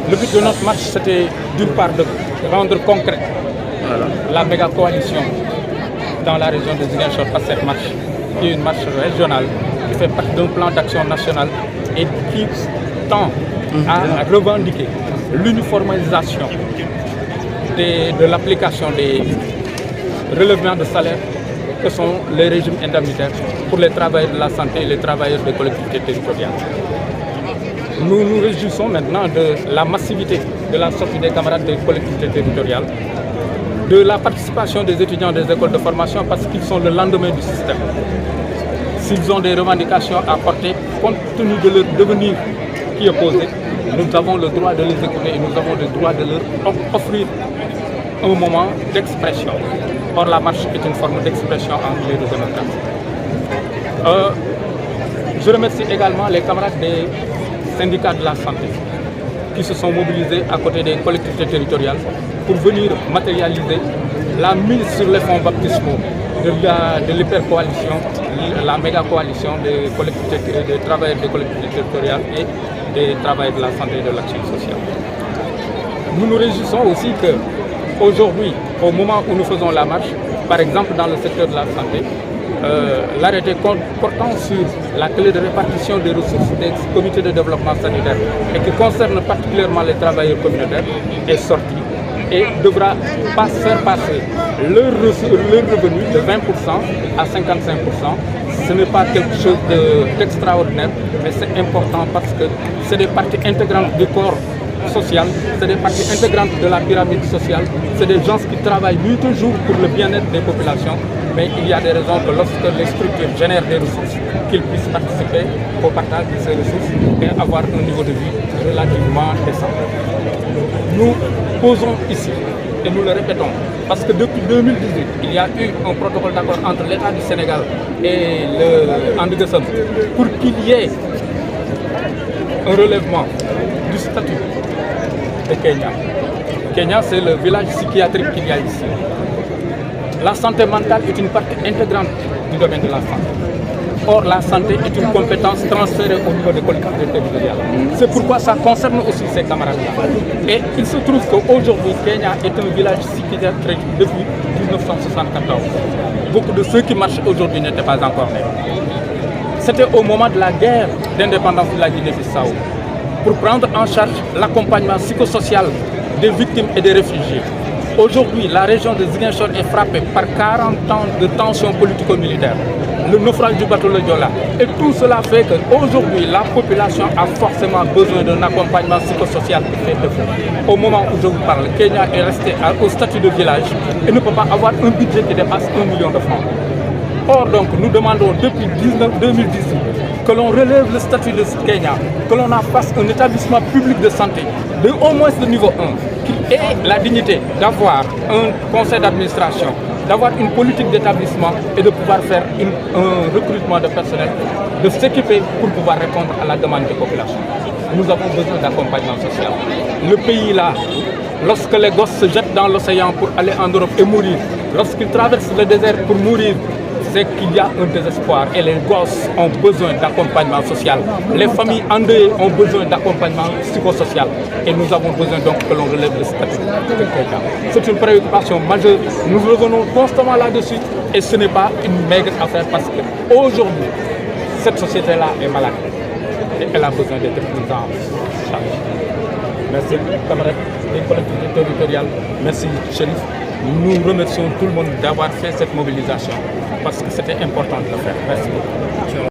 Le but de notre marche, c'était d'une part de rendre concret la méga coalition dans la région de Ziguinchor par cette marche, qui est une marche régionale, qui fait partie d'un plan d'action national et qui tend à revendiquer l'uniformisation de l'application des relèvements de salaire que sont les régimes indemnitaires pour les travailleurs de la santé et les travailleurs des collectivités territoriales. Nous nous réjouissons maintenant de la massivité de la sortie des camarades des collectivités territoriales, de la participation des étudiants des écoles de formation parce qu'ils sont le lendemain du système. S'ils ont des revendications à porter, compte tenu de leur devenir qui est posé, nous avons le droit de les écouter et nous avons le droit de leur offrir un moment d'expression. Or, la marche est une forme d'expression entre les deux démocraties. Je remercie également les camarades des syndicats de la santé qui se sont mobilisés à côté des collectivités territoriales pour venir matérialiser la mise sur les fonds baptismaux de l'hypercoalition, la méga coalition des travailleurs des collectivités territoriales et des travailleurs de la santé et de l'action sociale. Nous nous réjouissons aussi qu'aujourd'hui, au moment où nous faisons la marche, par exemple dans le secteur de la santé, l'arrêté portant sur la clé de répartition des ressources des comités de développement sanitaire et qui concerne particulièrement les travailleurs communautaires est sorti et devra faire passer leur revenu de 20% à 55%. Ce n'est pas quelque chose d'extraordinaire, mais c'est important parce que c'est des parties intégrantes du corps social, c'est des parties intégrantes de la pyramide sociale, c'est des gens qui travaillent nuit et jour pour le bien-être des populations, mais il y a des raisons que lorsque les structures génèrent des ressources, qu'ils puissent participer au partage de ces ressources et avoir un niveau de vie relativement décent. Nous posons ici, et nous le répétons, parce que depuis 2018, il y a eu un protocole d'accord entre l'État du Sénégal et le Andigassam pour qu'il y ait un relèvement du statut de Kenya. Kenya, c'est le village psychiatrique qu'il y a ici. La santé mentale est une partie intégrante du domaine de la santé. Or, la santé est une compétence transférée au niveau des collectivités territoriales. C'est pourquoi ça concerne aussi ces camarades-là. Et il se trouve qu'aujourd'hui, Kenya est un village psychiatrique depuis 1974. Beaucoup de ceux qui marchent aujourd'hui n'étaient pas encore nés. C'était au moment de la guerre d'indépendance de la Guinée-Bissau pour prendre en charge l'accompagnement psychosocial des victimes et des réfugiés. Aujourd'hui, la région de Ziguinchor est frappée par 40 ans de tensions politico-militaires, le naufrage du bateau Le Joola. Et tout cela fait qu'aujourd'hui, la population a forcément besoin d'un accompagnement psychosocial qui fait défaut. Au moment où je vous parle, Kenya est resté au statut de village et ne peut pas avoir un budget qui dépasse 1 million de francs. Or donc, nous demandons depuis 2018 que l'on relève le statut de Kenya, que l'on en fasse un établissement public de santé de au moins de niveau 1, qui ait la dignité d'avoir un conseil d'administration, d'avoir une politique d'établissement et de pouvoir faire un recrutement de personnel, de s'équiper pour pouvoir répondre à la demande des populations. Nous avons besoin d'accompagnement social. Le pays là, lorsque les gosses se jettent dans l'océan pour aller en Europe et mourir, lorsqu'ils traversent le désert pour mourir, c'est qu'il y a un désespoir et les gosses ont besoin d'accompagnement social. Les familles endeuillées ont besoin d'accompagnement psychosocial et nous avons besoin donc que l'on relève le statut de Kenya. C'est une préoccupation majeure. Nous revenons constamment là-dessus et ce n'est pas une maigre affaire parce qu'aujourd'hui, cette société-là est malade et elle a besoin d'être prise en charge. Merci, camarades des collectivités territoriales. Merci, Chérif. Nous remercions tout le monde d'avoir fait cette mobilisation parce que c'était important de le faire. Merci beaucoup.